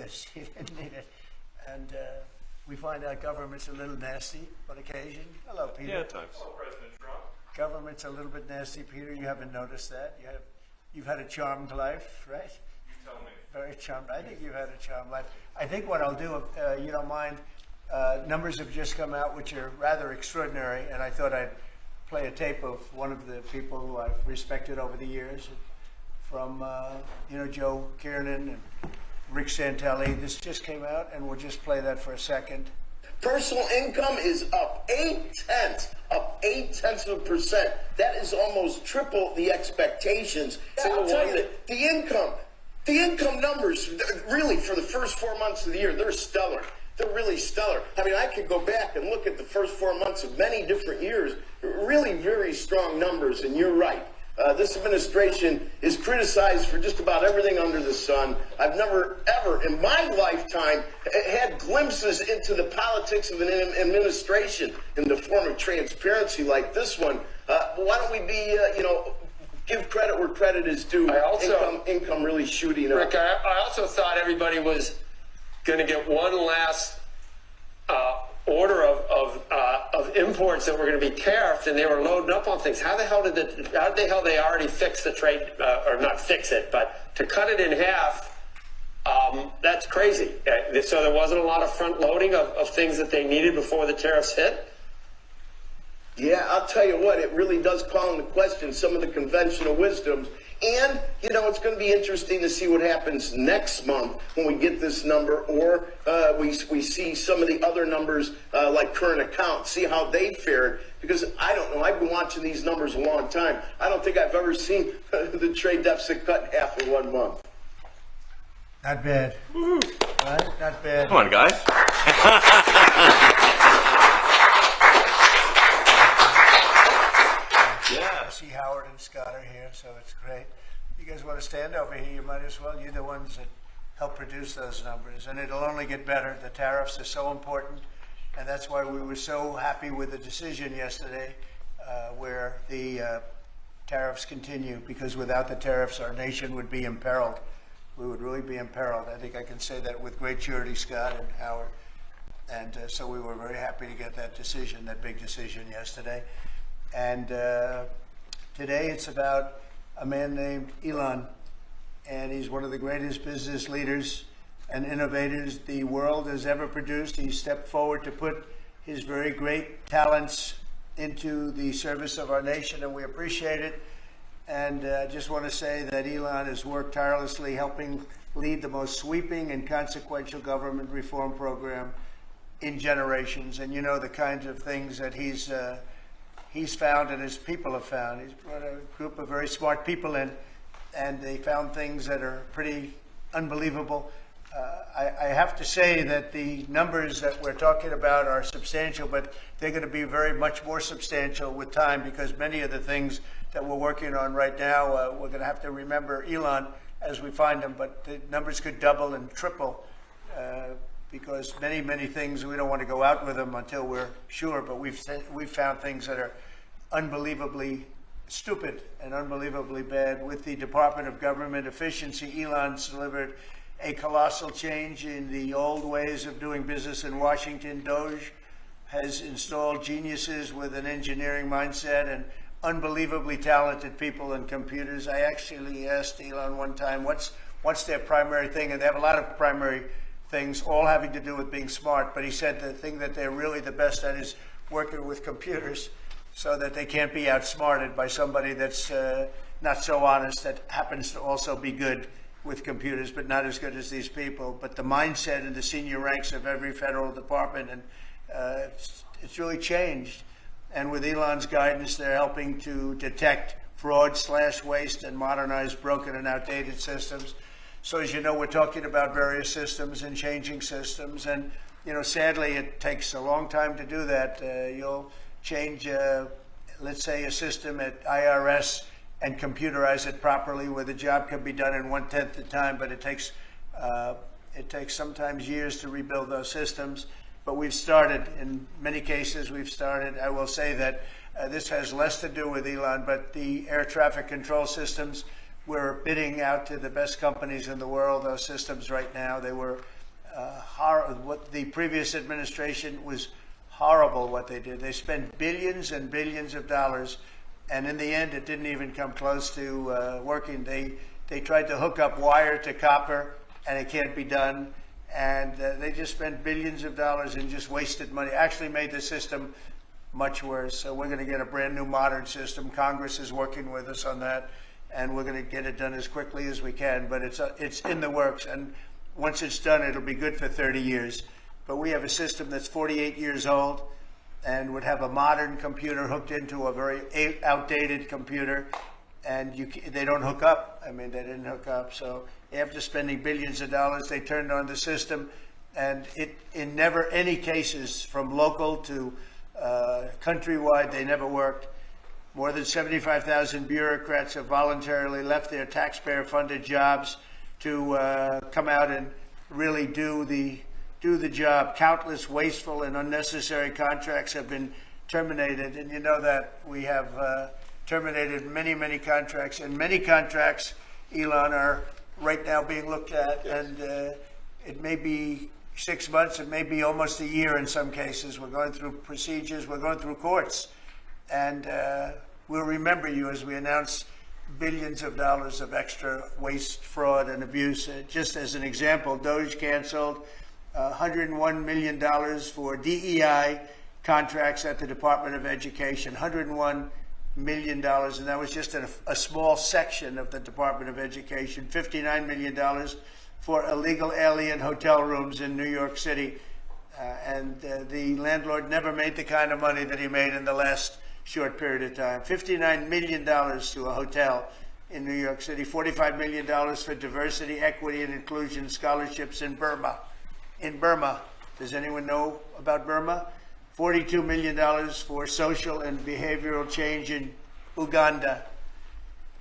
this. He didn't need it. And we find out government's a little nasty on occasion. Hello, Peter. Yeah, at times. Hello, President Trump. Government's a little bit nasty, Peter. You haven't noticed that. You've had a charmed life, right? You tell me. Very charmed. I think you've had a charmed life. I think what I'll do, if you don't mind, numbers have just come out which are rather extraordinary, and I thought I'd play a tape of one of the people who I've respected over the years, from Joe Kiernan and Rick Santelli. This just came out, and we'll just play that for a second. Personal income is up 0.8%. That is almost triple the expectations. I'll tell you that the income numbers, really, for the first 4 months of the year, they're stellar. They're really stellar. I mean, I could go back and look at the first 4 months of many different years. Really very strong numbers, and you're right. This administration is criticized for just about everything under the sun. I've never, ever in my lifetime had glimpses into the politics of an administration in the form of transparency like this one. Why don't we be, give credit where credit is due? Income really shooting up. Rick, I also thought everybody was going to get one last order of imports that were going to be tariffed, and they were loading up on things. How the hell did they already fix the trade, or not fix it, but to cut it in half? That's crazy. So there wasn't a lot of front loading of things that they needed before the tariffs hit. Yeah, I'll tell you what, it really does call into question some of the conventional wisdoms. And, it's going to be interesting to see what happens next month when we get this number, or we see some of the other numbers like current accounts, see how they fared. Because I don't know, I've been watching these numbers a long time. I don't think I've ever seen the trade deficit cut in half in 1 month. Not bad. Woo. Right? Not bad. Come on, guys. I see Howard and Scott are here, so it's great. You guys want to stand over here, you might as well. You're the ones that help produce those numbers, and it'll only get better. The tariffs are so important, and that's why we were so happy with the decision yesterday where the tariffs continue, because without the tariffs, our nation would be imperiled. We would really be imperiled. I think I can say that with great surety, Scott and Howard. And so we were very happy to get that decision, that big decision yesterday. And today it's about a man named Elon, and he's one of the greatest business leaders and innovators the world has ever produced. He stepped forward to put his very great talents into the service of our nation, and we appreciate it. And I just want to say that Elon has worked tirelessly helping lead the most sweeping and consequential government reform program in generations. And the kinds of things that he's found and his people have found. He's brought a group of very smart people in, and they found things that are pretty unbelievable. I have to say that the numbers that we're talking about are substantial, but they're going to be very much more substantial with time, because many of the things that we're working on right now, we're going to have to remember Elon as we find them, but the numbers could double and triple because many things, we don't want to go out with them until we're sure, but we've found things that are unbelievably stupid and unbelievably bad. With the Department of Government Efficiency, Elon's delivered a colossal change in the old ways of doing business in Washington. DOGE has installed geniuses with an engineering mindset and unbelievably talented people and computers. I actually asked Elon one time, what's their primary thing? And they have a lot of primary things, all having to do with being smart. But he said the thing that they're really the best at is working with computers, so that they can't be outsmarted by somebody that's not so honest, that happens to also be good with computers, but not as good as these people. But the mindset in the senior ranks of every federal department, and it's really changed. And with Elon's guidance, they're helping to detect fraud, slash waste, and modernize broken and outdated systems. So as you know, we're talking about various systems and changing systems. And, sadly, it takes a long time to do that. You'll change, let's say, a system at IRS and computerize it properly, where the job can be done in 1/10 the time, but it takes sometimes years to rebuild those systems. But we've started, in many cases, I will say that this has less to do with Elon, but the air traffic control systems, we're bidding out to the best companies in the world, those systems right now. They were what the previous administration was horrible what they did. They spent billions and billions of dollars, and in the end, it didn't even come close to working. They tried to hook up wire to copper, and it can't be done. And they just spent billions of dollars and just wasted money. Actually made the system much worse. So we're going to get a brand new modern system. Congress is working with us on that, and we're going to get it done as quickly as we can. But it's in the works, and once it's done, it'll be good for 30 years. But we have a system that's 48 years old and would have a modern computer hooked into a very outdated computer, and they don't hook up. I mean, they didn't hook up. So after spending billions of dollars, they turned on the system, and in never any cases, from local to countrywide, they never worked. More than 75,000 bureaucrats have voluntarily left their taxpayer-funded jobs to come out and really do the job. Countless wasteful and unnecessary contracts have been terminated, and you know that we have terminated many, many contracts, and many contracts, Elon, are right now being looked at, and it may be 6 months, it may be almost a year in some cases. We're going through procedures, we're going through courts, and we'll remember you as we announce billions of dollars of extra waste, fraud, and abuse. Just as an example, DOGE canceled $101 million for DEI contracts at the Department of Education, $101 million, and that was just a small section of the Department of Education. $59 million for illegal alien hotel rooms in New York City, and the landlord never made the kind of money that he made in the last short period of time. $59 million to a hotel in New York City. $45 million for diversity, equity, and inclusion scholarships in Burma. In Burma, does anyone know about Burma? $42 million for social and behavioral change in Uganda.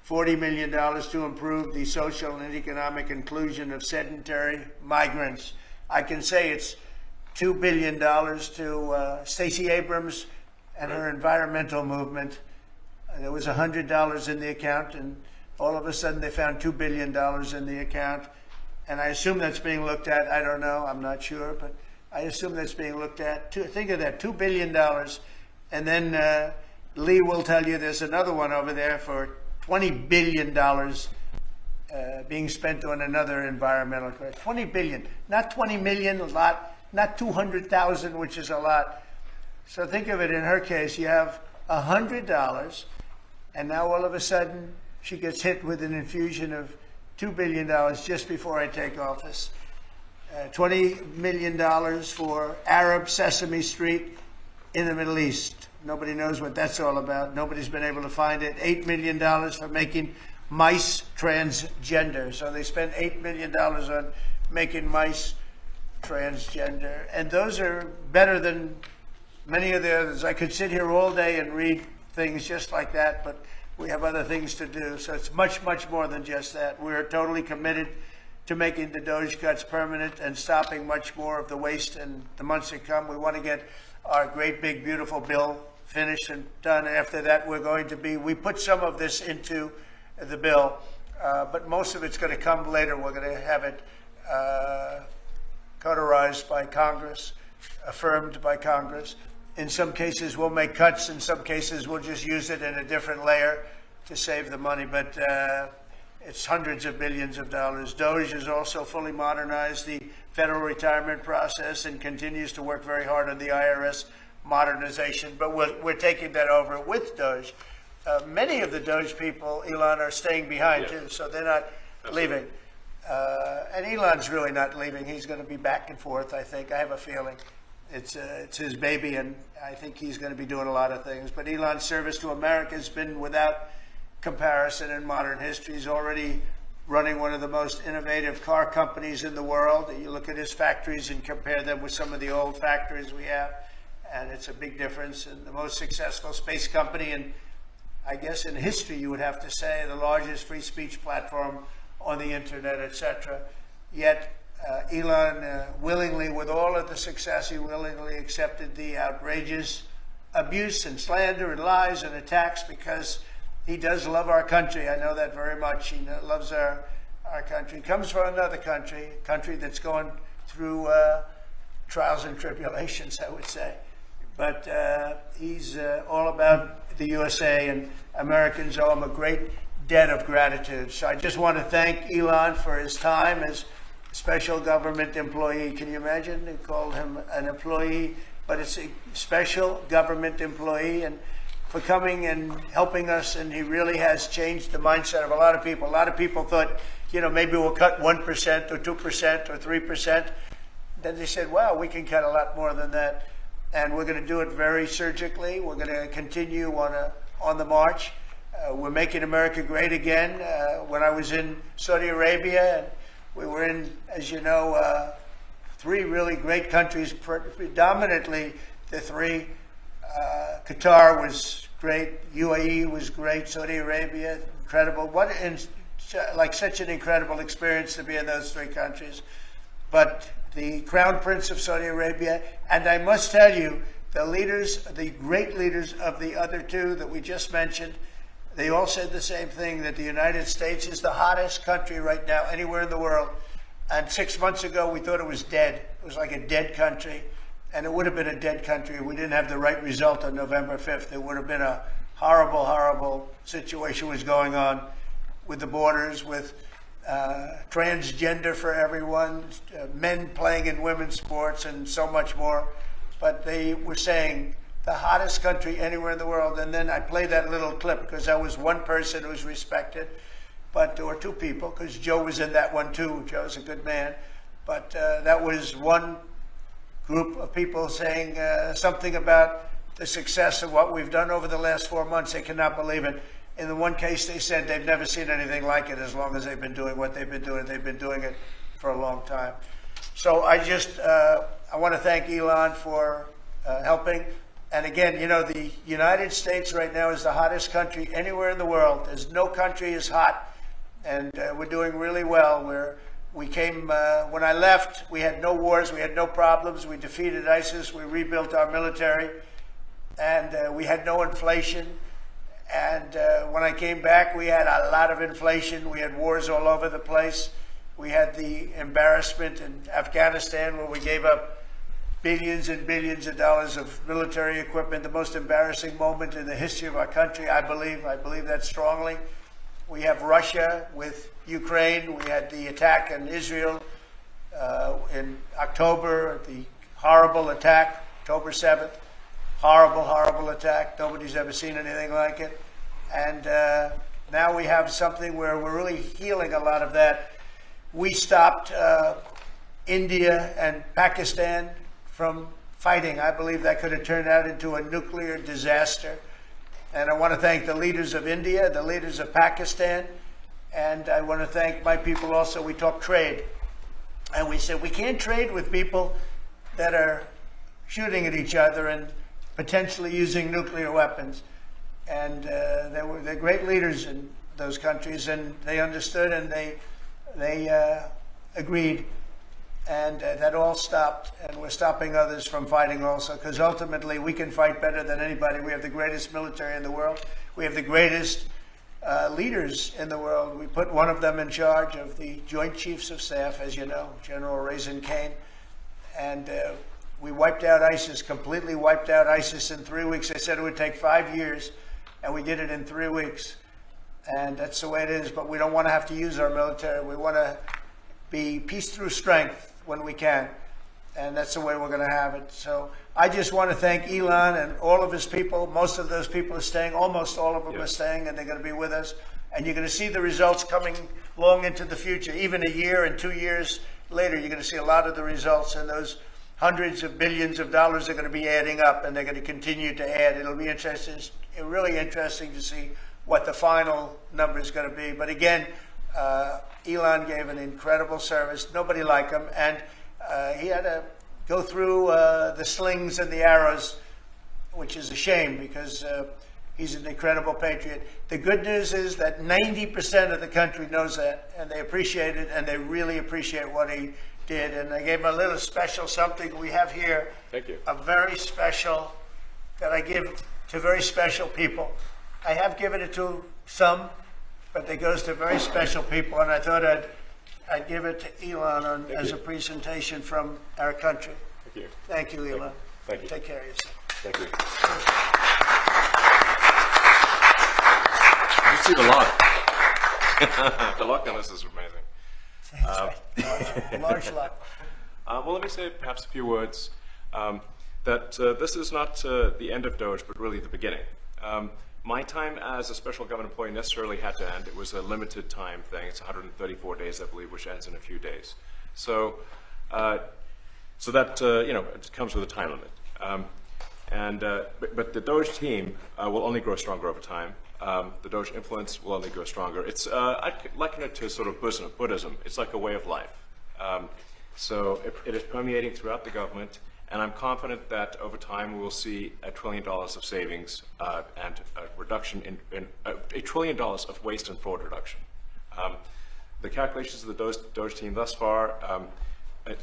$40 million to improve the social and economic inclusion of sedentary migrants. I can say it's $2 billion to Stacey Abrams and her environmental movement. There was $100 in the account, and all of a sudden they found $2 billion in the account. And I assume that's being looked at. I don't know. I'm not sure, but I assume that's being looked at. Think of that, $2 billion. And then Lee will tell you there's another one over there for $20 billion being spent on another environmental crisis. $20 billion, not 20 million, a lot, not 200,000, which is a lot. So think of it, in her case, you have $100, and now all of a sudden she gets hit with an infusion of $2 billion just before I take office. $20 million for Arab Sesame Street in the Middle East. Nobody knows what that's all about. Nobody's been able to find it. $8 million for making mice transgender. So they spent $8 million on making mice transgender. And those are better than many of the others. I could sit here all day and read things just like that, but we have other things to do. So it's much, much more than just that. We're totally committed to making the DOGE cuts permanent and stopping much more of the waste in the months to come. We want to get our great, big, beautiful bill finished and done. After that, we put some of this into the bill, but most of it's going to come later. We're going to have it cauterized by Congress, affirmed by Congress. In some cases, we'll make cuts. In some cases, we'll just use it in a different layer to save the money. But it's hundreds of billions of dollars. DOGE has also fully modernized the federal retirement process and continues to work very hard on the IRS modernization. But we're taking that over with DOGE. Many of the DOGE people, Elon, are staying behind too, so they're not leaving. And Elon's really not leaving. He's going to be back and forth, I think. I have a feeling. It's his baby, and I think he's going to be doing a lot of things. But Elon's service to America has been without comparison in modern history. He's already running one of the most innovative car companies in the world. You look at his factories and compare them with some of the old factories we have, and it's a big difference. And the most successful space company, and I guess in history you would have to say the largest free speech platform on the internet, etc. Yet Elon willingly, with all of the success, he willingly accepted the outrageous abuse and slander and lies and attacks because he does love our country. I know that very much. He loves our country. He comes from another country, a country that's going through trials and tribulations, I would say. But he's all about the USA, and Americans owe him a great debt of gratitude. So I just want to thank Elon for his time as special government employee. Can you imagine? They called him an employee, but it's a special government employee, and for coming and helping us. And he really has changed the mindset of a lot of people. A lot of people thought, you know, maybe we'll cut 1% or 2% or 3%. Then they said, wow, we can cut a lot more than that. And we're going to do it very surgically. We're going to continue on the march. We're making America great again. When I was in Saudi Arabia, and we were in, as you know, 3 really great countries, predominantly the 3. Qatar was great, UAE was great, Saudi Arabia, incredible. Like such an incredible experience to be in those 3 countries. But the Crown Prince of Saudi Arabia, and I must tell you, the leaders, the great leaders of the other 2 that we just mentioned, they all said the same thing, that the United States is the hottest country right now anywhere in the world. And 6 months ago, we thought it was dead. It was like a dead country. And it would have been a dead country if we didn't have the right result on November 5th. It would have been a horrible, horrible situation was going on with the borders, with transgender for everyone, men playing in women's sports, and so much more. But they were saying the hottest country anywhere in the world. And then I played that little clip because I was one person who was respected, but there were 2 people, because Joe was in that one too. Joe's a good man. But that was one group of people saying something about the success of what we've done over the last 4 months. They cannot believe it. In the one case, they said they've never seen anything like it as long as they've been doing what they've been doing. They've been doing it for a long time. So I want to thank Elon for helping. And again, you know, the United States right now is the hottest country anywhere in the world. There's no country as hot, and we're doing really well. When I left, we had no wars, we had no problems. We defeated ISIS, we rebuilt our military, and we had no inflation. And when I came back, we had a lot of inflation. We had wars all over the place. We had the embarrassment in Afghanistan, where we gave up billions and billions of dollars of military equipment, the most embarrassing moment in the history of our country, I believe. I believe that strongly. We have Russia with Ukraine. We had the attack in Israel in October, the horrible attack, October 7th. Horrible, horrible attack. Nobody's ever seen anything like it. And now we have something where we're really healing a lot of that. We stopped India and Pakistan from fighting. I believe that could have turned out into a nuclear disaster. And I want to thank the leaders of India, the leaders of Pakistan, and I want to thank my people also. We talked trade. And we said we can't trade with people that are shooting at each other and potentially using nuclear weapons. And they're great leaders in those countries, and they understood, and they agreed. And that all stopped, and we're stopping others from fighting also, because ultimately we can fight better than anybody. We have the greatest military in the world. We have the greatest leaders in the world. We put one of them in charge of the Joint Chiefs of Staff, as you know, General Raisin Kane. And we wiped out ISIS, completely wiped out ISIS in 3 weeks. They said it would take 5 years, and we did it in 3 weeks. And that's the way it is, but we don't want to have to use our military. We want to be peace through strength when we can, and that's the way we're going to have it. So I just want to thank Elon and all of his people. Most of those people are staying, almost all of them are staying, and they're going to be with us. And you're going to see the results coming long into the future. Even a year and 2 years later, you're going to see a lot of the results, and those hundreds of billions of dollars are going to be adding up, and they're going to continue to add. It'll be interesting, really interesting to see what the final number is going to be. But again, Elon gave an incredible service. Nobody like him, and he had to go through the slings and the arrows, which is a shame because he's an incredible patriot. The good news is that 90% of the country knows that, and they appreciate it, and they really appreciate what he did. And I gave him a little special something we have here. Thank you. A very special that I give to very special people. I have given it to some, but it goes to very special people, and I thought I'd give it to Elon as a presentation from our country. Thank you. Thank you, Elon. Thank you. Take care of yourself. Thank you. You see the lock. The lock on this is amazing. That's right. Large lot. Well, let me say perhaps a few words that this is not the end of DOGE, but really the beginning. My time as a special government employee necessarily had to end. It was a limited time thing. It's 134 days, I believe, which ends in a few days. So, so that it comes with a time limit. But the DOGE team will only grow stronger over time. The DOGE influence will only grow stronger. It's I liken it to sort of Buddhism. It's like a way of life. So it is permeating throughout the government, and I'm confident that over time we will see $1 trillion of savings and a reduction in $1 trillion of waste and fraud reduction. The calculations of the DOGE team thus far,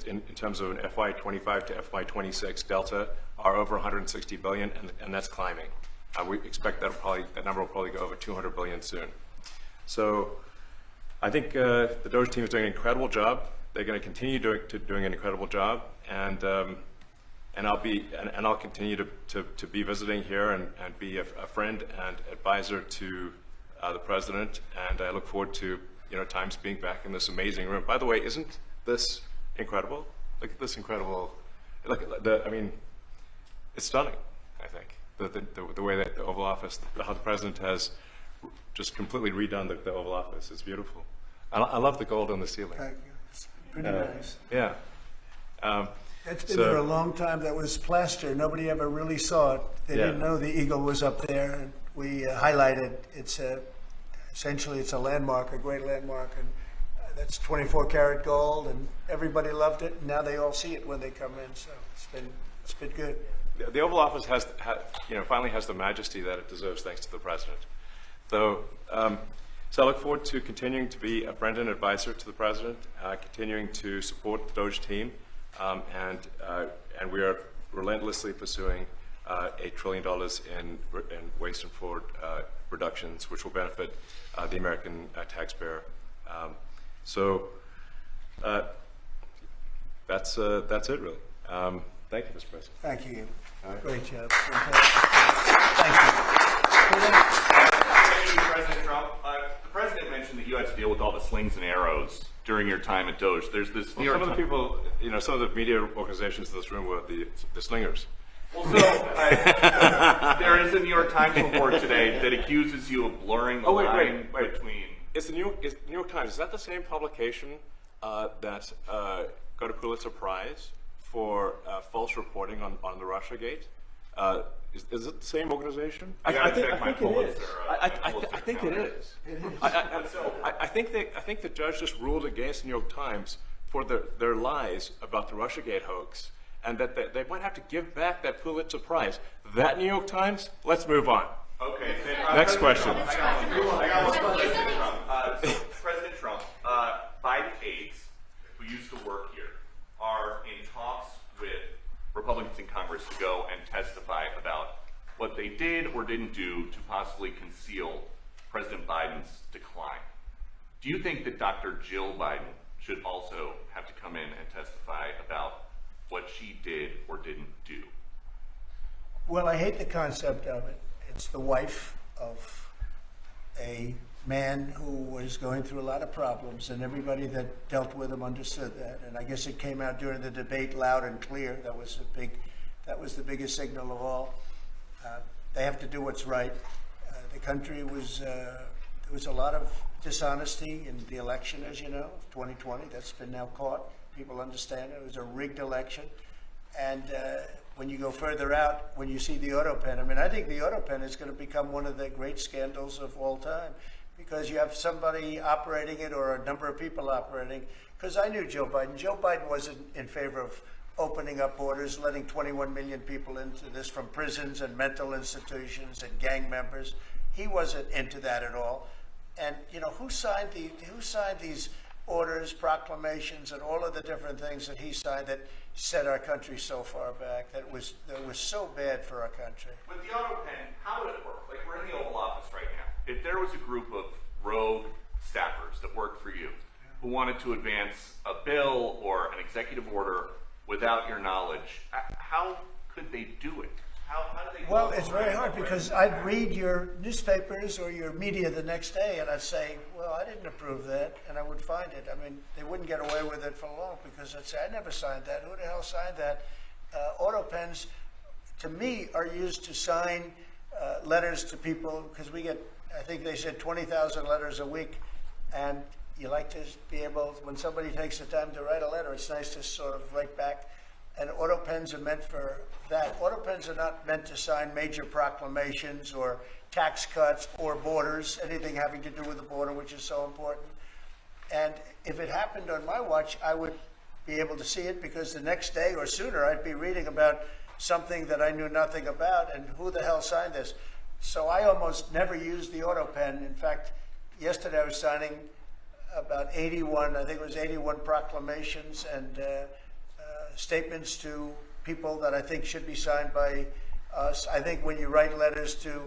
in terms of an FY25 to FY26 delta, are over 160 billion, and that's climbing. We expect that number will probably go over 200 billion soon. So I think the DOGE team is doing an incredible job. They're going to continue doing an incredible job, and I'll continue to be visiting here and be a friend and advisor to the president. And I look forward to times being back in this amazing room. By the way, isn't this incredible? Look at this incredible. It's stunning. I think the way that the Oval Office, how the president has just completely redone the Oval Office. It's beautiful. I love the gold on the ceiling. Thank you. It's pretty nice. Yeah. It's been there a long time. That was plaster. Nobody ever really saw it. They didn't know the eagle was up there. And we highlighted. It's essentially it's a landmark, a great landmark, and that's 24-karat gold. And everybody loved it. And now they all see it when they come in. So it's been good. The Oval Office finally has the majesty that it deserves, thanks to the president. So I look forward to continuing to be a friend and advisor to the president, continuing to support the DOGE team, and we are relentlessly pursuing $8 trillion in waste and fraud reductions, which will benefit the American taxpayer. That's it, really. Thank you, Mr. President. Thank you. Right. Great job. Thank you. Thank you, President Trump. The president mentioned that you had to deal with all the slings and arrows during your time at DOGE. There's this New York Some of the people, some of the media organizations in this room were the slingers. Well, so there is a New York Times report today that accuses you of blurring the line between. It's the New York Times. Is that the same publication that got a Pulitzer Prize for false reporting on the Russiagate? Is it the same organization? I think it is. I think it is. I think the judge just ruled against the New York Times for their lies about the Russiagate hoax, and that they might have to give back that Pulitzer Prize. That New York Times. Let's move on. Okay. Next question. President Trump, Biden aides who used to work here are in talks with Republicans in Congress to go and testify about what they did or didn't do to possibly conceal President Biden's decline. Do you think that Dr. Jill Biden should also have to come in and testify about what she did or didn't do? Well, I hate the concept of it. It's the wife of a man who was going through a lot of problems, and everybody that dealt with him understood that. And I guess it came out during the debate loud and clear. That was the biggest signal of all. They have to do what's right. The country was there was a lot of dishonesty in the election, as you know, 2020. That's been now caught. People understand it was a rigged election. And when you go further out, when you see the auto pen, I think the auto pen is going to become one of the great scandals of all time, because you have somebody operating it or a number of people operating. Because I knew Joe Biden. Joe Biden wasn't in favor of opening up borders, letting 21 million people into this from prisons and mental institutions and gang members. He wasn't into that at all. And who signed these orders, proclamations, and all of the different things that he signed that set our country so far back, that was so bad for our country. With the auto pen, how would it work? Like, we're in the Oval Office right now. If there was a group of rogue staffers that worked for you who wanted to advance a bill or an executive order without your knowledge, how could they do it? How do they? Well, it's very hard because I'd read your newspapers or your media the next day and I'd say, well, I didn't approve that, and I would find it. I mean, they wouldn't get away with it for long because I'd say, I never signed that. Who the hell signed that? Auto pens, to me, are used to sign letters to people because we get, I think they said 20,000 letters a week, and you like to be able, when somebody takes the time to write a letter, it's nice to sort of write back. And auto pens are meant for that. Auto pens are not meant to sign major proclamations or tax cuts or borders, anything having to do with the border, which is so important. And if it happened on my watch, I would be able to see it because the next day or sooner I'd be reading about something that I knew nothing about and who the hell signed this. So I almost never used the auto pen. In fact, yesterday I was signing about 81, I think it was 81 proclamations and statements to people that I think should be signed by us. I think when you write letters to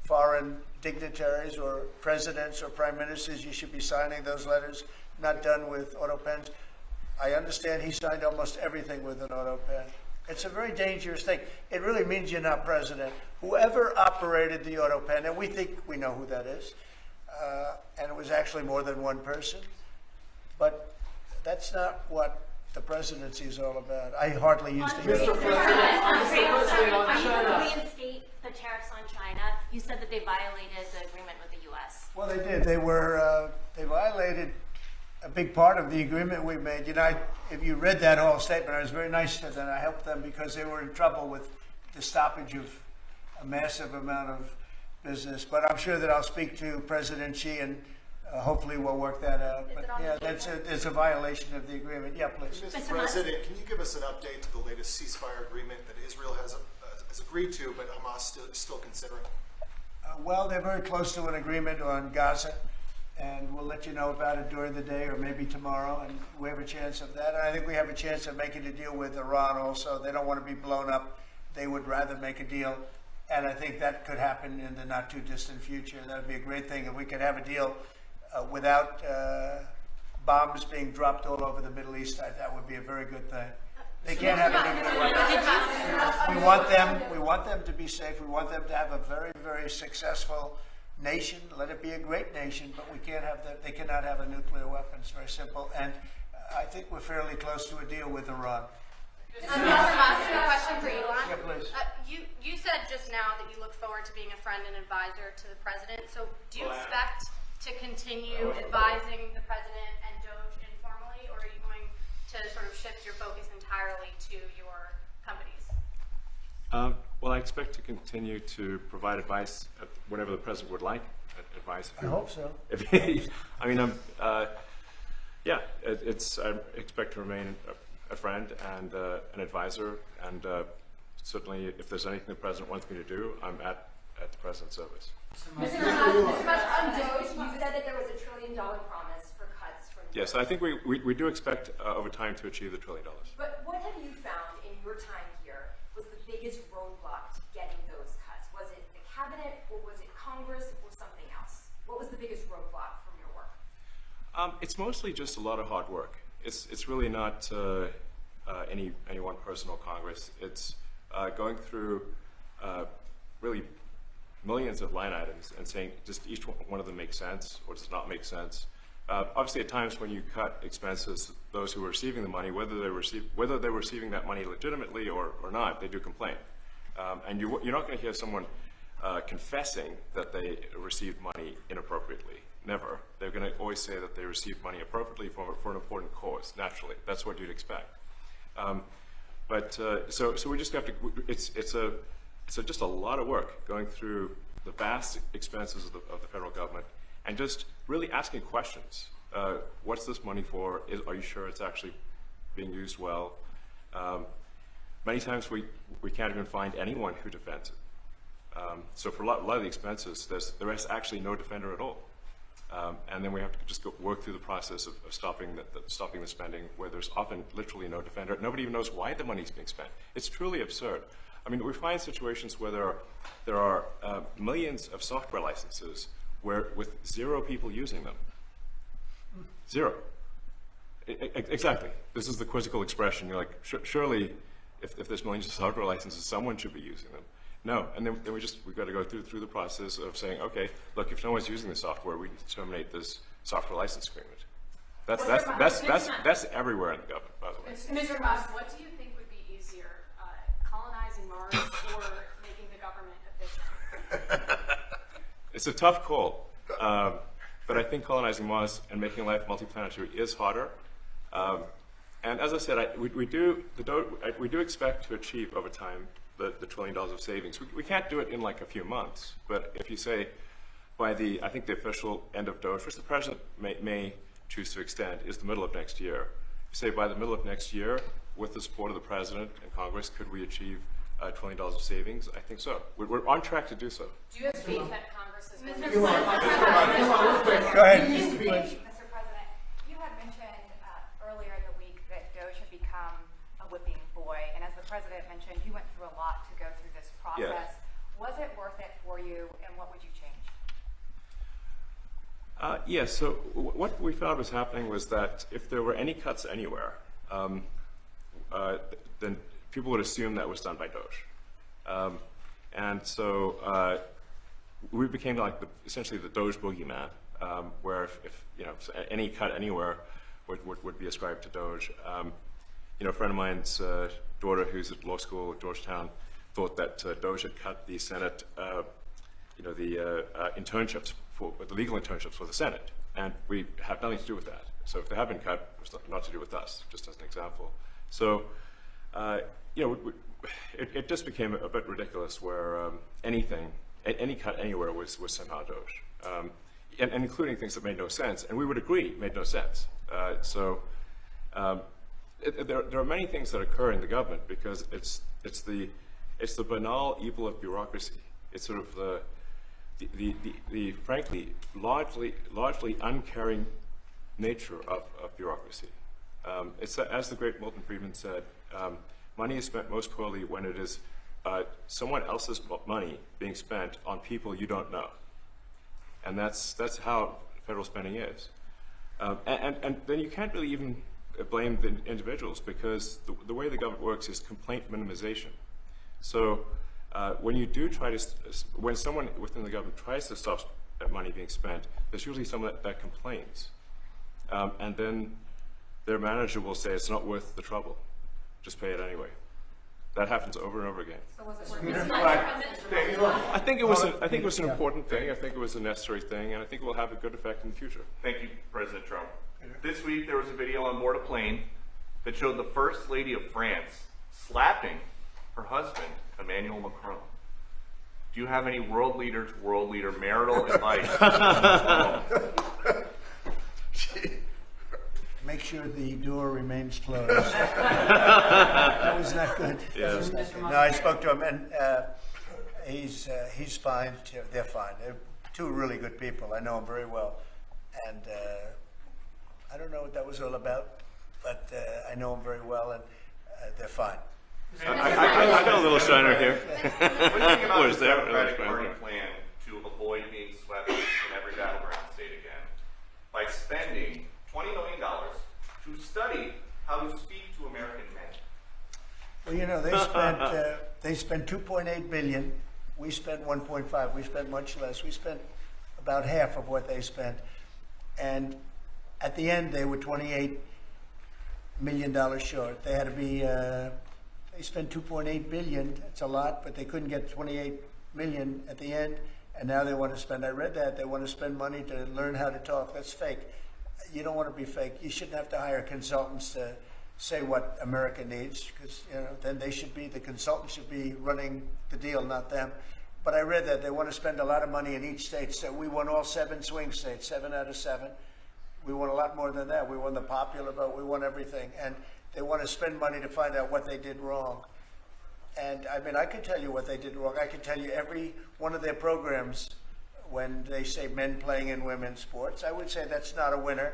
foreign dignitaries or presidents or prime ministers, you should be signing those letters, not done with auto pens. I understand he signed almost everything with an auto pen. It's a very dangerous thing. It really means you're not president. Whoever operated the auto pen, and we think we know who that is, and it was actually more than one person, but that's not what the presidency is all about. I hardly use the Mr. auto pen. President, on China. Reinstate the tariffs on China. You said that they violated the agreement with the U.S. Well, they did. They violated a big part of the agreement we made. You know, if you read that whole statement, I was very nice to them. I helped them because they were in trouble with the stoppage of a massive amount of business. But I'm sure that I'll speak to President Xi and hopefully we'll work that out. But yeah, it's a violation of the agreement. Yeah, please. Mr. President, can you give us an update to the latest ceasefire agreement that Israel has agreed to, but Hamas still considering? Well, they're very close to an agreement on Gaza, and we'll let you know about it during the day or maybe tomorrow, and we have a chance of that. And I think we have a chance of making a deal with Iran also. They don't want to be blown up. They would rather make a deal, and I think that could happen in the not too distant future. That would be a great thing if we could have a deal without bombs being dropped all over the Middle East. That would be a very good thing. They can't have a nuclear weapon. We want them to be safe. We want them to have a very, very successful nation. Let it be a great nation, but we can't have that. They cannot have a nuclear weapon. It's very simple. And I think we're fairly close to a deal with Iran. Mr. Musk, a question for Elon. Yeah, please. You said just now that you look forward to being a friend and advisor to the president. So do you expect to continue advising the president and DOGE informally, or are you going to sort of shift your focus entirely to your companies? Well, I expect to continue to provide advice whenever the president would like advice. I hope so. I mean, yeah, I expect to remain a friend and an advisor, and certainly if there's anything the president wants me to do, I'm at the president's service. Mr. Musk, on DOGE, you said that there was $1 trillion promise for cuts from DOGE. Yes, I think we do expect over time to achieve the $1 trillion. But what have you found in your time here was the biggest roadblock to getting those cuts? Was it the cabinet, or was it Congress, or something else? What was the biggest roadblock from your work? It's mostly just a lot of hard work. It's really not any one person or Congress. It's going through really millions of line items and saying just each one of them makes sense or does not make sense. Obviously, at times when you cut expenses, those who are receiving the money, whether they're receiving that money legitimately or not, they do complain. And you're not going to hear someone confessing that they received money inappropriately. Never. They're going to always say that they received money appropriately for an important cause. Naturally, that's what you'd expect. So we just have to. It's just a lot of work going through the vast expenses of the federal government and just really asking questions. What's this money for? Are you sure it's actually being used well? Many times we can't even find anyone who defends it. So for a lot of the expenses, there is actually no defender at all. And then we have to just work through the process of stopping the spending, where there's often literally no defender. Nobody even knows why the money is being spent. It's truly absurd. I mean, we find situations where there are millions of software licenses with 0 people using them. 0. Exactly. This is the quizzical expression. You're like, surely, if there's millions of software licenses, someone should be using them. No, and then we've got to go through the process of saying, okay, look, if no one's using the software, we need to terminate this software license agreement. That's everywhere in the government, by the way. Mr. Musk, what do you think would be easier, colonizing Mars or making the government efficient? It's a tough call, but I think colonizing Mars and making life multiplanetary is harder. And as I said, we do expect to achieve over time the $1 trillion of savings. We can't do it in like a few months, but if you say by I think the official end of DOGE, which the president may choose to extend, is the middle of next year. If you say by the middle of next year, with the support of the president and Congress, could we achieve $1 trillion of savings? I think so. We're on track to do so. Do you have faith that Congress is Mr. Go ahead. Mr. President, you had mentioned earlier in the week that DOGE had become a whipping boy, and as the president mentioned, you went through a lot to go through this process. Yes. Was it worth it for you, and what would you change? Yes, so what we found was happening was that if there were any cuts anywhere, then people would assume that was done by DOGE. And so we became like essentially the DOGE boogeyman, where if any cut anywhere would be ascribed to DOGE. A friend of mine's daughter, who's at law school at Georgetown, thought that DOGE had cut the Senate, the internships the legal internships for the Senate, and we have nothing to do with that. So if they have been cut, it's not to do with us, just as an example. So, it just became a bit ridiculous where any cut anywhere was somehow DOGE, and including things that made no sense, and we would agree made no sense. There are many things that occur in the government because it's the banal evil of bureaucracy. It's sort of the frankly largely uncaring nature of bureaucracy. It's as the great Milton Friedman said, money is spent most poorly when it is someone else's money being spent on people you don't know, and that's how federal spending is. And then you can't really even blame the individuals because the way the government works is complaint minimization. So when you do when someone within the government tries to stop money being spent, there's usually someone that complains. And then their manager will say, it's not worth the trouble, just pay it anyway. That happens over and over again. So was it worth it? I think it was an important thing. I think it was a necessary thing, and I think it will have a good effect in the future. Thank you, President Trump. This week there was a video on board a plane that showed the First Lady of France slapping her husband, Emmanuel Macron. Do you have any world leader to world leader marital advice? Make sure the door remains closed. That was not good. Yeah. No, I spoke to him, and he's fine. They're fine. They're two really good people. I know them very well, and I don't know what that was all about, but I know them very well, and they're fine. I got a little shiner here. What do you think about Was the there? Democratic Party plan to avoid being swept in every battleground state again by spending $20 million to study how to speak to American men? Well, they spent 2.8 billion. We spent 1.5. We spent much less. We spent about half of what they spent, and at the end they were $28 million short. They had to be. They spent 2.8 billion. It's a lot, but they couldn't get 28 million at the end, and now they want to spend. I read that they want to spend money to learn how to talk. That's fake. You don't want to be fake. You shouldn't have to hire consultants to say what America needs, because then the consultants should be running the deal, not them. But I read that they want to spend a lot of money in each state. So we won all 7 swing states, 7 out of 7. We won a lot more than that. We won the popular vote. We won everything, and they want to spend money to find out what they did wrong. And I mean, I could tell you what they did wrong. I could tell you every one of their programs when they say men playing in women's sports. I would say that's not a winner.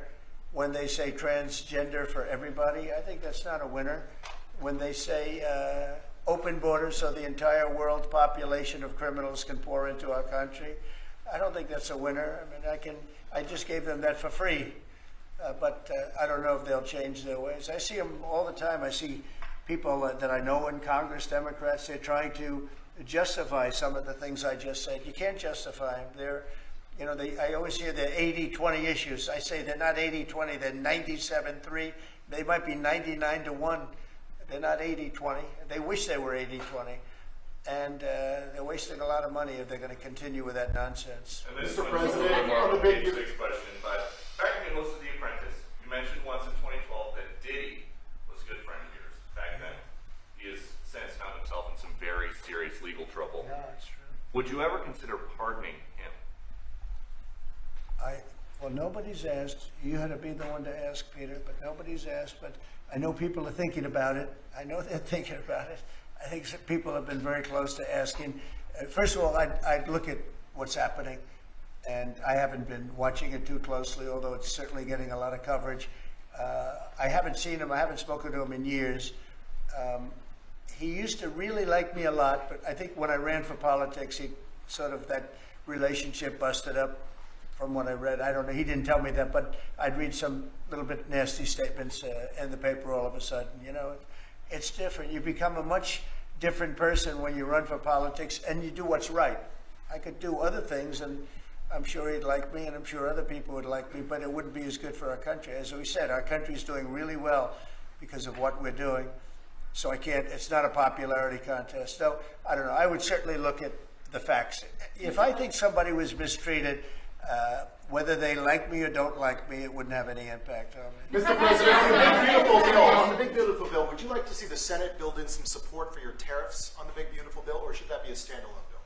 When they say transgender for everybody, I think that's not a winner. When they say open borders so the entire world population of criminals can pour into our country, I don't think that's a winner. I mean, I just gave them that for free, but I don't know if they'll change their ways. I see them all the time. I see people that I know in Congress, Democrats, they're trying to justify some of the things I just said. You can't justify them. I always hear they're 80-20 issues. I say they're not 80-20, they're 97-3. They might be 99-1. They're not 80-20. They wish they were 80-20. And they're wasting a lot of money if they're going to continue with that nonsense. And this Mr. one's President, a little more on the of a big- page 6 question, but back when you listed The Apprentice, you mentioned once in 2012 that Diddy was a good friend of yours back then. He has since found himself in some very serious legal trouble. No, it's true. Would you ever consider pardoning him? Well, nobody's asked. You had to be the one to ask, Peter, but nobody's asked. But I know people are thinking about it. I know they're thinking about it. I think some people have been very close to asking. First of all, I'd look at what's happening, and I haven't been watching it too closely, although it's certainly getting a lot of coverage. I haven't seen him. I haven't spoken to him in years. He used to really like me a lot, but I think when I ran for politics, that relationship busted up. From what I read, I don't know. He didn't tell me that, but I'd read some little bit nasty statements in the paper all of a sudden. It's different. You become a much different person when you run for politics and you do what's right. I could do other things, and I'm sure he'd like me, and I'm sure other people would like me, but it wouldn't be as good for our country. As we said, our country's doing really well because of what we're doing. So it's not a popularity contest. So, I don't know. I would certainly look at the facts. If I think somebody was mistreated, whether they like me or don't like me, it wouldn't have any impact on me. Mr. President, on the big beautiful bill, would you like to see the Senate build in some support for your tariffs on the big beautiful bill, or should that be a standalone bill?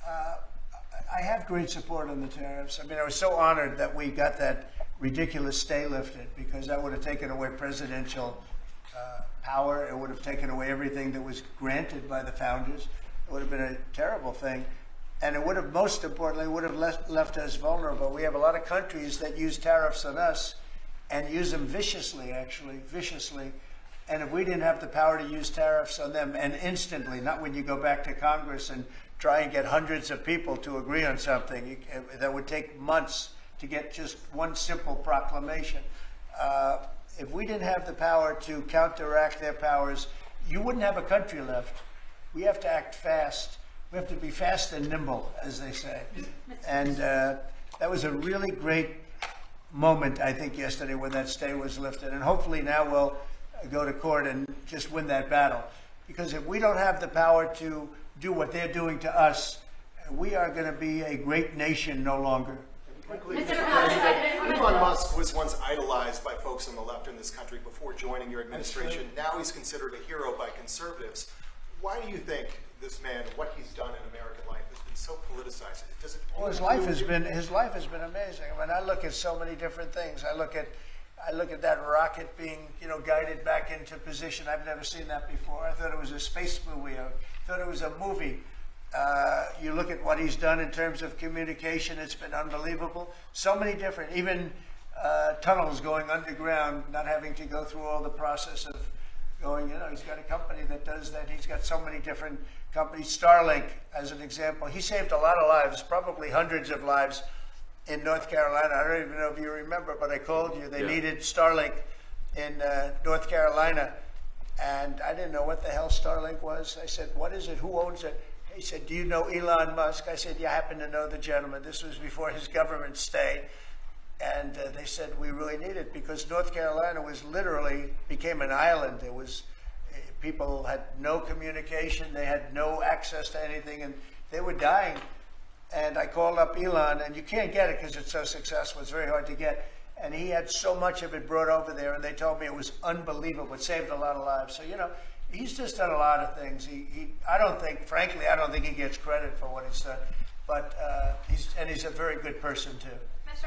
I have great support on the tariffs. I was so honored that we got that ridiculous stay lifted, because that would have taken away presidential power. It would have taken away everything that was granted by the founders. It would have been a terrible thing. And it would have, most importantly, left us vulnerable. We have a lot of countries that use tariffs on us and use them viciously, viciously. And if we didn't have the power to use tariffs on them, and instantly, not when you go back to Congress and try and get hundreds of people to agree on something, that would take months to get just one simple proclamation. If we didn't have the power to counteract their powers, you wouldn't have a country left. We have to act fast. We have to be fast and nimble, as they say. And that was a really great moment, I think, yesterday when that stay was lifted. And hopefully now we'll go to court and just win that battle. Because if we don't have the power to do what they're doing to us, we are going to be a great nation no longer. Elon Musk was once idolized by folks on the left in this country before joining your administration. Now he's considered a hero by conservatives. Why do you think this man, what he's done in American life, has been so politicized? Well, his life has been amazing. I look at so many different things. I look at that rocket being, guided back into position. I've never seen that before. I thought it was a space movie. I thought it was a movie. You look at what he's done in terms of communication. It's been unbelievable. So many different, even tunnels going underground, not having to go through all the process of going, he's got a company that does that. He's got so many different companies. Starlink, as an example. He saved a lot of lives, probably hundreds of lives in North Carolina. I don't even know if you remember, but I called you. They needed Starlink in North Carolina. And I didn't know what the hell Starlink was. I said, what is it? Who owns it? He said, do you know Elon Musk? I said, yeah, I happen to know the gentleman. This was before his government stay. And they said, we really need it, because North Carolina became an island. There was, people had no communication. They had no access to anything, and they were dying. And I called up Elon, and you can't get it because it's so successful. It's very hard to get. And he had so much of it brought over there, and they told me it was unbelievable. It saved a lot of lives. So, he's just done a lot of things. I don't think he gets credit for what he's done. But he's a very good person too.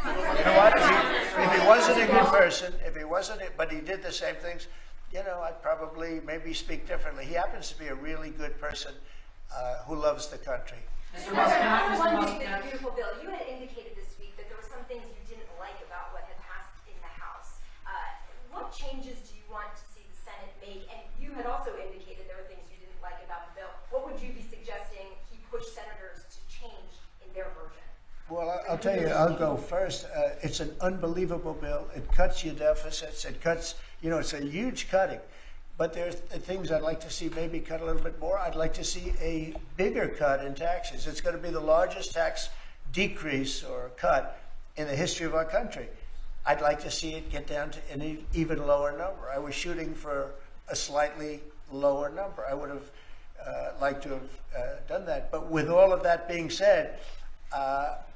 You know what? If he wasn't a good person, but he did the same things, I'd probably maybe speak differently. He happens to be a really good person who loves the country. Mr. Musk, the beautiful bill. You had indicated this week that there were some things you didn't like about what had passed in the House. What changes do you want to see the Senate make? And you had also indicated there were things you didn't like about the bill. What would you be suggesting he push senators to change in their version? Well, I'll tell you, I'll go first. It's an unbelievable bill. It cuts your deficits. It cuts, it's a huge cutting. But there's things I'd like to see maybe cut a little bit more. I'd like to see a bigger cut in taxes. It's going to be the largest tax decrease or cut in the history of our country. I'd like to see it get down to an even lower number. I was shooting for a slightly lower number. I would have liked to have done that. But with all of that being said,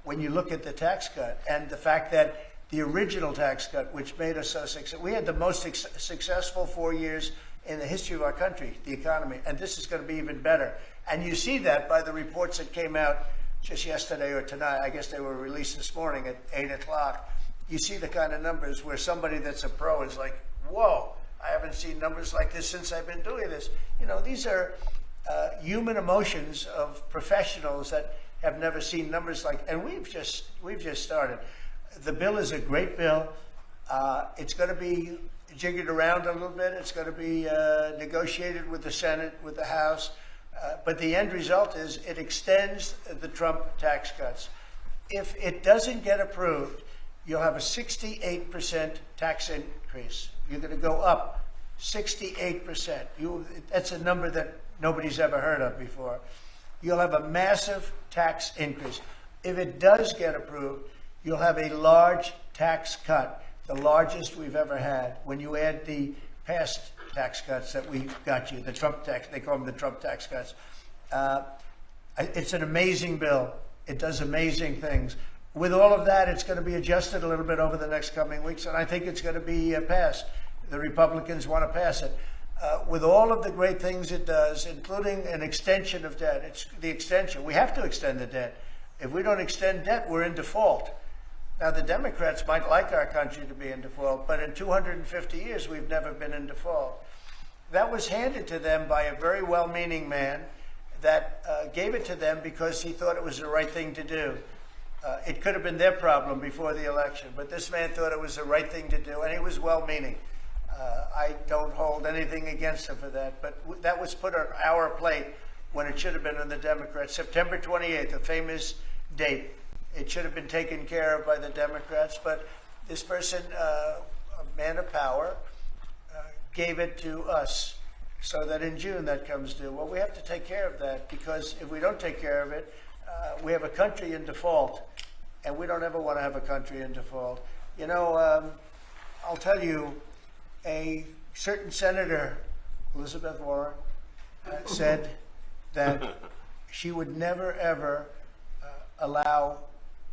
when you look at the tax cut and the fact that the original tax cut, which made us so successful, we had the most successful 4 years in the history of our country, the economy, and this is going to be even better. And you see that by the reports that came out just yesterday or tonight. I guess they were released this morning at 8 o'clock. You see the kind of numbers where somebody that's a pro is like, whoa, I haven't seen numbers like this since I've been doing this. These are human emotions of professionals that have never seen numbers like, and we've just started. The bill is a great bill. It's going to be jiggered around a little bit. It's going to be negotiated with the Senate, with the House. But the end result is it extends the Trump tax cuts. If it doesn't get approved, you'll have a 68% tax increase. You're going to go up 68%. That's a number that nobody's ever heard of before. You'll have a massive tax increase. If it does get approved, you'll have a large tax cut, the largest we've ever had. When you add the past tax cuts that we got you, the Trump tax, they call them the Trump tax cuts. It's an amazing bill. It does amazing things. With all of that, it's going to be adjusted a little bit over the next coming weeks, and I think it's going to be passed. The Republicans want to pass it. With all of the great things it does, including an extension of debt, it's the extension. We have to extend the debt. If we don't extend debt, we're in default. Now, the Democrats might like our country to be in default, but in 250 years, we've never been in default. That was handed to them by a very well-meaning man that gave it to them because he thought it was the right thing to do. It could have been their problem before the election, but this man thought it was the right thing to do, and he was well-meaning. I don't hold anything against him for that, but that was put on our plate when it should have been on the Democrats. September 28th, a famous date. It should have been taken care of by the Democrats, but this person, a man of power, gave it to us so that in June that comes due. Well, we have to take care of that because if we don't take care of it, we have a country in default, and we don't ever want to have a country in default. I'll tell you, a certain senator, Elizabeth Warren, said that she would never, ever allow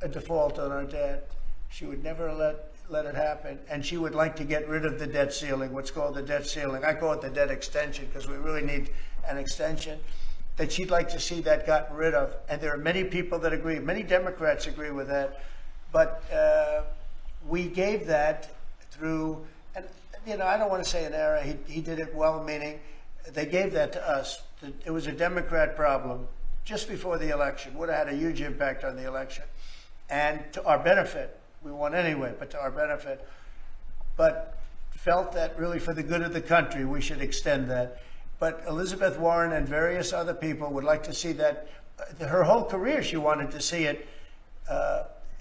a default on our debt. She would never let it happen, and she would like to get rid of the debt ceiling, what's called the debt ceiling. I call it the debt extension because we really need an extension, that she'd like to see that gotten rid of. And there are many people that agree. Many Democrats agree with that. But we gave that through, and I don't want to say an error. He did it well-meaning. They gave that to us. It was a Democrat problem just before the election. Would have had a huge impact on the election. And to our benefit, we won anyway, but to our benefit. But felt that really for the good of the country, we should extend that. But Elizabeth Warren and various other people would like to see that. Her whole career, she wanted to see it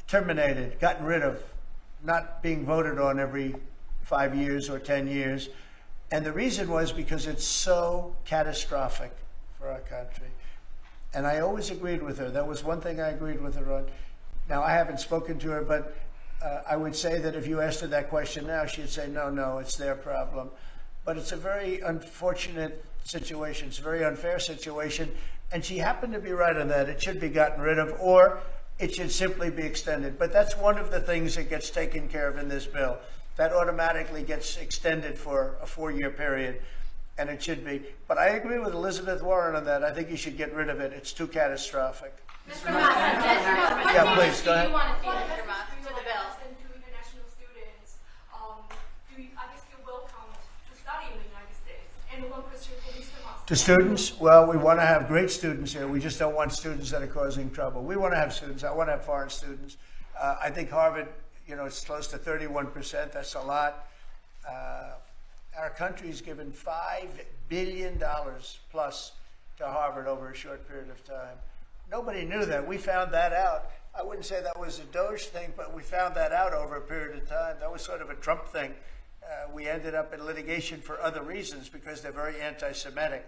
terminated, gotten rid of, not being voted on every 5 years or 10 years. And the reason was because it's so catastrophic for our country. And I always agreed with her. That was one thing I agreed with her on. Now, I haven't spoken to her, but I would say that if you asked her that question now, she'd say, no, it's their problem. But it's a very unfortunate situation. It's a very unfair situation. And she happened to be right on that. It should be gotten rid of, or it should simply be extended. But that's one of the things that gets taken care of in this bill. That automatically gets extended for a 4-year period, and it should be. But I agree with Elizabeth Warren on that. I think you should get rid of it. It's too catastrophic. Mr. Musk, Yeah, please, go ahead. What do you want to see, Mr. Musk, to the bill? And to international students, I guess you welcome to study in the United States. And one question for Mr. Musk. The students, well, we want to have great students here. We just don't want students that are causing trouble. We want to have students. I want to have foreign students. I think Harvard, it's close to 31%. That's a lot. Our country's given $5 billion plus to Harvard over a short period of time. Nobody knew that. We found that out. I wouldn't say that was a DOGE thing, but we found that out over a period of time. That was sort of a Trump thing. We ended up in litigation for other reasons because they're very anti-Semitic.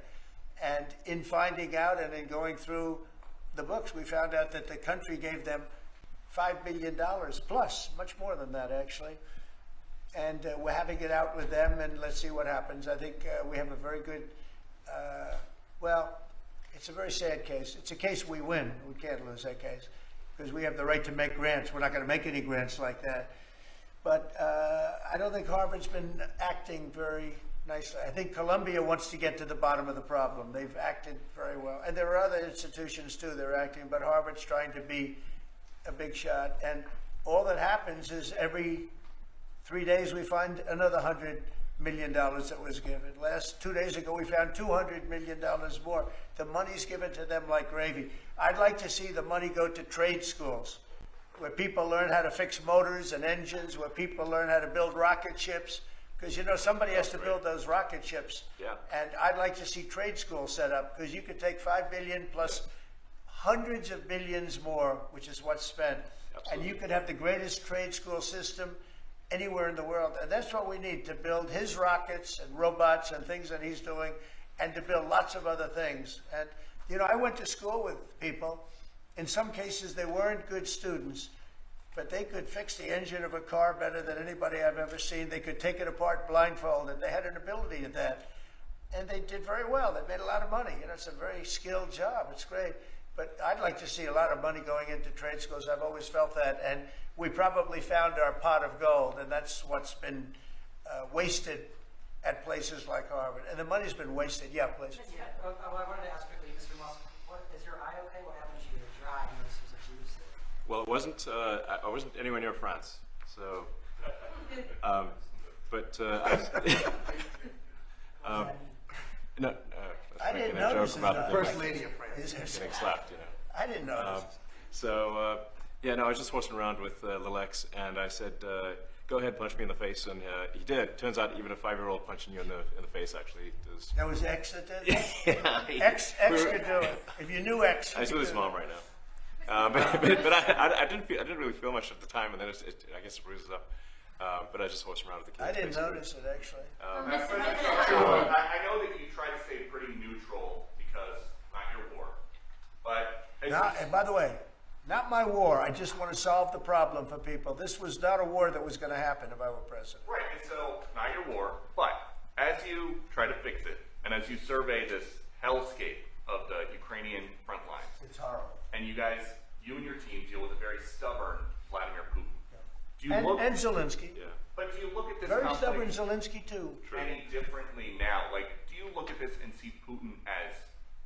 And in finding out and in going through the books, we found out that the country gave them $5 billion plus, much more than that actually. And we're having it out with them, and let's see what happens. I think we have a very good, well, it's a very sad case. It's a case we win. We can't lose that case because we have the right to make grants. We're not going to make any grants like that. But I don't think Harvard's been acting very nicely. I think Columbia wants to get to the bottom of the problem. They've acted very well. And there are other institutions too that are acting, but Harvard's trying to be a big shot. And all that happens is every 3 days we find another $100 million that was given. 2 days ago we found $200 million more. The money's given to them like gravy. I'd like to see the money go to trade schools, where people learn how to fix motors and engines, where people learn how to build rocket ships, because somebody has to build those rocket ships. Yeah. And I'd like to see trade schools set up, because you could take $5 billion plus hundreds of billions more, which is what's spent. Absolutely. And you could have the greatest trade school system anywhere in the world. And that's what we need to build his rockets and robots and things that he's doing, and to build lots of other things. And, I went to school with people. In some cases, they weren't good students, but they could fix the engine of a car better than anybody I've ever seen. They could take it apart blindfolded. They had an ability at that. And they did very well. They made a lot of money. It's a very skilled job. It's great. But I'd like to see a lot of money going into trade schools. I've always felt that. And we probably found our pot of gold, and that's what's been wasted at places like Harvard. And the money's been wasted. Yeah, please. Yeah, I wanted to ask quickly, Mr. Musk, is your eye okay? What happened to your eye? I noticed there's a bruise there. Well, it wasn't. I wasn't anywhere near France, so. No. I didn't notice about the First Lady of France. getting slapped. I didn't notice. I was just horsing around with Lil X, and I said, "Go ahead, punch me in the face," and he did. Turns out, even a 5-year-old punching you in the face actually does. That was X that did it? Yeah. X could do it. If you knew X, I was with his mom right now. But I didn't really feel much at the time, and then I guess it bruises up. But I just horsed around with the kids. I didn't basically. notice it actually. I know that you try to stay pretty neutral because not your war, but And by the way, not my war. I just want to solve the problem for people. This was not a war that was going to happen if I were president. right, and so not your war, but as you try to fix it, and as you survey this hellscape of the Ukrainian front lines, It's horrible. and you and your team deal with a very stubborn Vladimir Putin. Do you And Zelensky. Yeah. But do you look at this Very stubborn conflict Zelensky too. any differently now? Like, do you look at this and see Putin as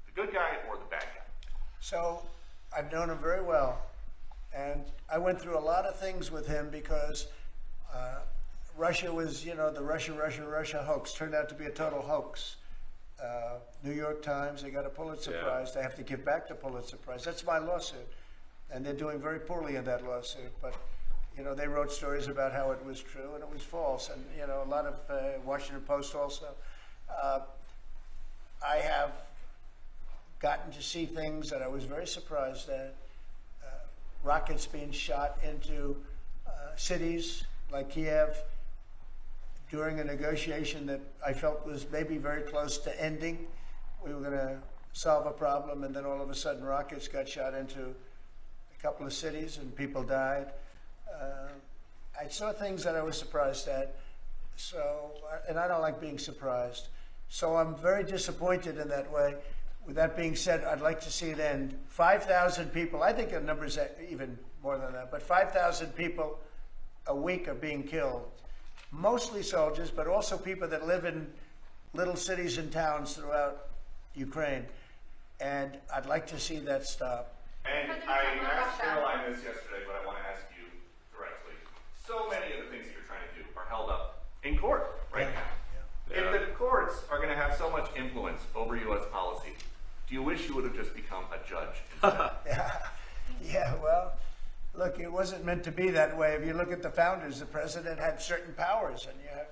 the good guy or the bad guy? So I've known him very well, and I went through a lot of things with him because Russia was, the Russia hoax turned out to be a total hoax. New York Times, they got a Pulitzer Prize. They have to give back the Pulitzer Prize. That's my lawsuit, and they're doing very poorly in that lawsuit. But they wrote stories about how it was true and it was false, and a lot of Washington Post also. I have gotten to see things that I was very surprised at. Rockets being shot into cities like Kiev during a negotiation that I felt was maybe very close to ending. We were going to solve a problem, and then all of a sudden rockets got shot into a couple of cities and people died. I saw things that I was surprised at, and I don't like being surprised. So I'm very disappointed in that way. With that being said, I'd like to see it end. 5,000 people, I think the number's even more than that, but 5,000 people a week are being killed. Mostly soldiers, but also people that live in little cities and towns throughout Ukraine. And I'd like to see that stop. And I asked Caroline this yesterday, but I want to ask you directly. So many of the things that you're trying to do are held up in court right now. Yeah. If the courts are going to have so much influence over U.S. would have just become a judge instead. Yeah, well, look, it wasn't meant to be that way. If you look at the founders, the president had certain powers, and you have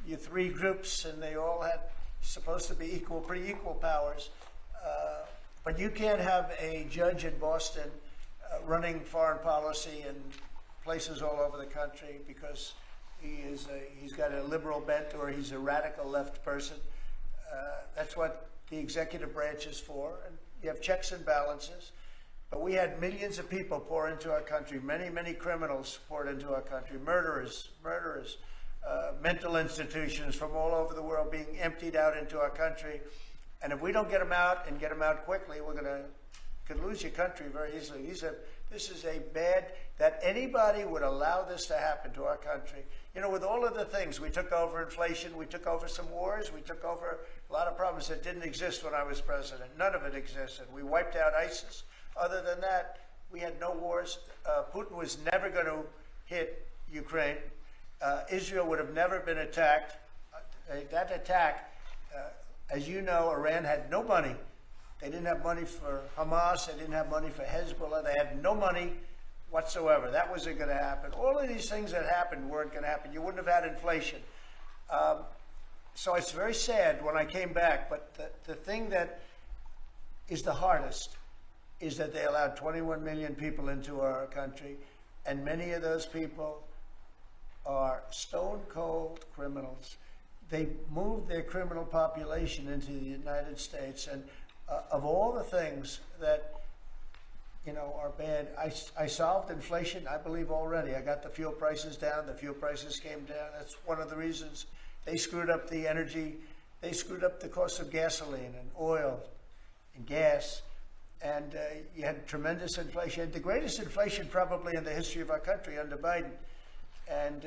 your three groups, and they all had supposed to be pretty equal powers. But you can't have a judge in Boston running foreign policy in places all over the country because he's got a liberal bent or he's a radical left person. That's what the executive branch is for, and you have checks and balances. But we had millions of people pour into our country, many criminals poured into our country, murderers, mental institutions from all over the world being emptied out into our country. And if we don't get them out and get them out quickly, could lose your country very easily. This is a bad, that anybody would allow this to happen to our country. You know, with all of the things, we took over inflation, we took over some wars, we took over a lot of problems that didn't exist when I was president. None of it existed. We wiped out ISIS. Other than that, we had no wars. Putin was never going to hit Ukraine. Israel would have never been attacked. That attack, as you know, Iran had no money. They didn't have money for Hamas. They didn't have money for Hezbollah. They had no money whatsoever. That wasn't going to happen. All of these things that happened weren't going to happen. You wouldn't have had inflation. So it's very sad when I came back. But the thing that is the hardest is that they allowed 21 million people into our country, and many of those people are stone cold criminals. They moved their criminal population into the United States, and of all the things that are bad, I solved inflation, I believe, already. I got the fuel prices down. The fuel prices came down. That's one of the reasons they screwed up the energy. They screwed up the cost of gasoline and oil and gas. And you had tremendous inflation, the greatest inflation probably in the history of our country under Biden. And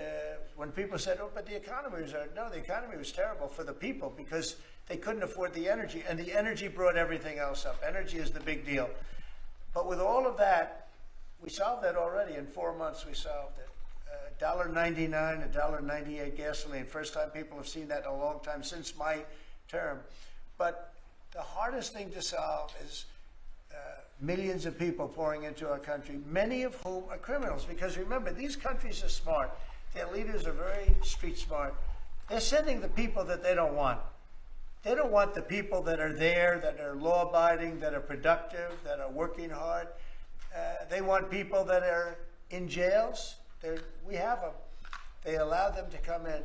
when people said, oh, but the economy was, no, the economy was terrible for the people because they couldn't afford the energy. And the energy brought everything else up. Energy is the big deal. But with all of that, we solved that already. In 4 months, we solved it. $1.99, $1.98 gasoline. First time people have seen that in a long time since my term. But the hardest thing to solve is millions of people pouring into our country, many of whom are criminals. Because remember, these countries are smart. Their leaders are very street smart. They're sending the people that they don't want. They don't want the people that are there, that are law-abiding, that are productive, that are working hard. They want people that are in jails. We have them. They allow them to come in.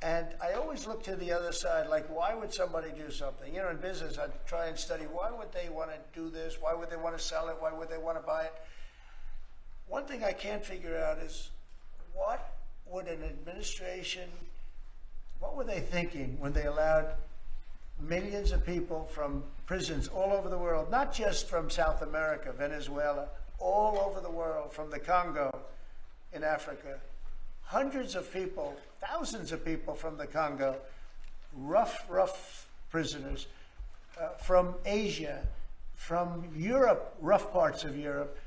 And I always look to the other side, like, why would somebody do something? In business, I try and study, why would they want to do this? Why would they want to sell it? Why would they want to buy it? One thing I can't figure out is, what would an administration, what were they thinking when they allowed millions of people from prisons all over the world, not just from South America, Venezuela, all over the world, from the Congo in Africa, hundreds of people, thousands of people from the Congo, rough prisoners, from Asia, from Europe, rough parts of Europe.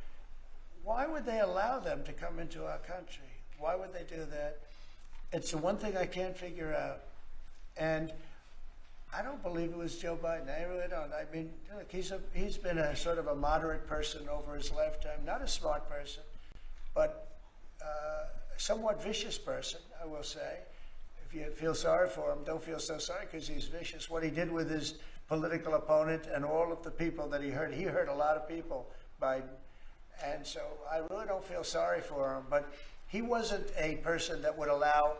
Why would they allow them to come into our country? Why would they do that? It's the one thing I can't figure out. And I don't believe it was Joe Biden. I really don't. I mean, look, he's been a sort of a moderate person over his lifetime, not a smart person, but somewhat vicious person, I will say. If you feel sorry for him, don't feel so sorry because he's vicious. What he did with his political opponent and all of the people that he hurt a lot of people, Biden. And so I really don't feel sorry for him. But he wasn't a person that would allow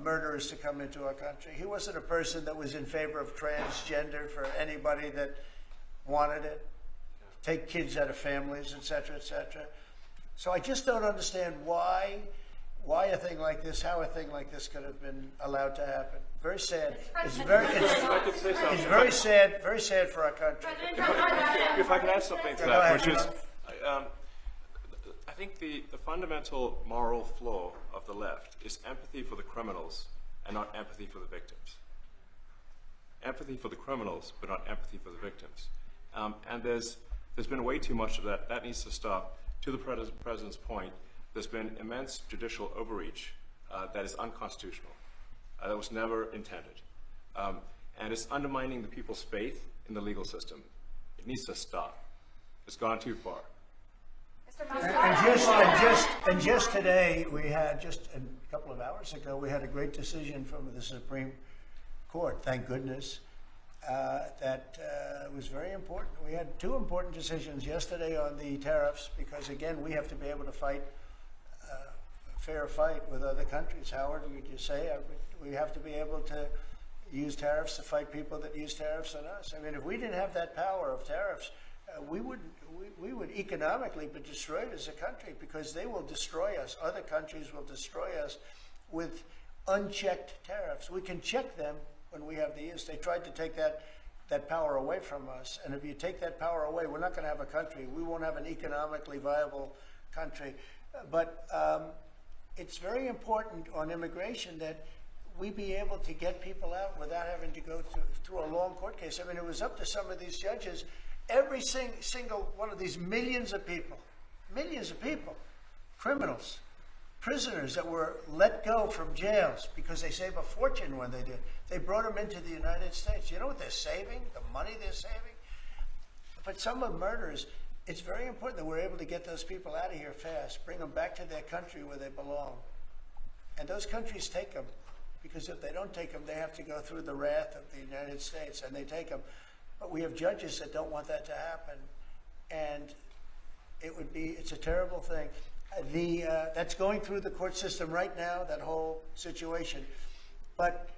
murderers to come into our country. He wasn't a person that was in favor of transgender for anybody that wanted it, take kids out of families, et cetera, et cetera. So I just don't understand why a thing like this, how a thing like this could have been allowed to happen. Very sad. It's very sad for our country. If I could add something to that, which is, I think the fundamental moral flaw of the left is empathy for the criminals and not empathy for the victims. Empathy for the criminals, but not empathy for the victims. And there's been way too much of that. That needs to stop. To the president's point, there's been immense judicial overreach that is unconstitutional. That was never intended. And it's undermining the people's faith in the legal system. It needs to stop. It's gone too far. And just today, we had, just a couple of hours ago, we had a great decision from the Supreme Court, thank goodness, that was very important. We had two important decisions yesterday on the tariffs, because again, we have to be able to fight a fair fight with other countries. Howard, would you say? We have to be able to use tariffs to fight people that use tariffs on us. I mean, if we didn't have that power of tariffs, we would economically be destroyed as a country, because they will destroy us. Other countries will destroy us with unchecked tariffs. We can check them when we have the use. They tried to take that power away from us. And if you take that power away, we're not going to have a country. We won't have an economically viable country. But it's very important on immigration that we be able to get people out without having to go through a long court case. I mean, it was up to some of these judges. Every single one of these millions of people, criminals, prisoners that were let go from jails because they save a fortune when they did. They brought them into the United States. You know what they're saving? The money they're saving? But some of the murderers, it's very important that we're able to get those people out of here fast, bring them back to their country where they belong. And those countries take them, because if they don't take them, they have to go through the wrath of the United States, and they take them. But we have judges that don't want that to happen, and it's a terrible thing. That's going through the court system right now, that whole situation. But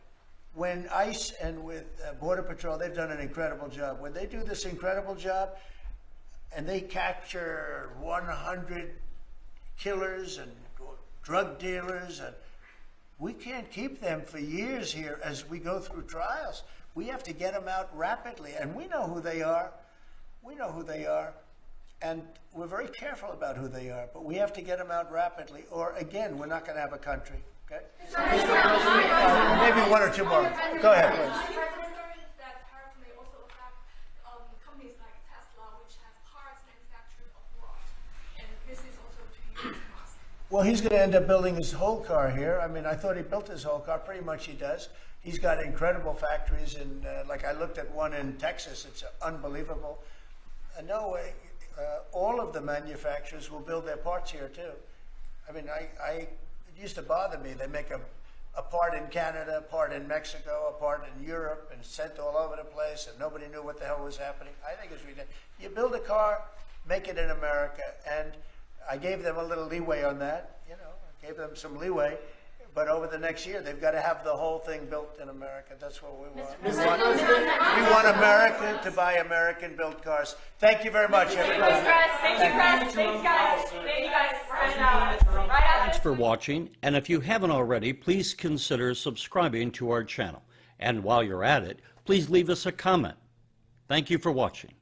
when ICE and with Border Patrol, they've done an incredible job. When they do this incredible job and they capture 100 killers and drug dealers, and we can't keep them for years here as we go through trials. We have to get them out rapidly, and we know who they are. And we're very careful about who they are, but we have to get them out rapidly, or again, we're not going to have a country. Okay? Maybe one or two more. Go ahead, please. That tariff may also affect companies like Tesla, which has parts manufactured abroad, and this is also to Elon Musk. Well, he's going to end up building his whole car here. I mean, I thought he built his whole car. Pretty much he does. He's got incredible factories in, like I looked at one in Texas. It's unbelievable. No way. All of the manufacturers will build their parts here too. I mean, it used to bother me. They make a part in Canada, a part in Mexico, a part in Europe, and sent all over the place, and nobody knew what the hell was happening. I think it's ridiculous. You build a car, make it in America, and I gave them a little leeway on that. You know, I gave them some leeway. But over the next year, they've got to have the whole thing built in America. That's what we want. We want America to buy American-built cars. Thank you very much, everybody. Thank you, guys. Thanks, guys. Thank you, guys. We're heading out. Right out. Thanks for watching, and if you haven't already, please consider subscribing to our channel. And while you're at it, please leave us a comment. Thank you for watching.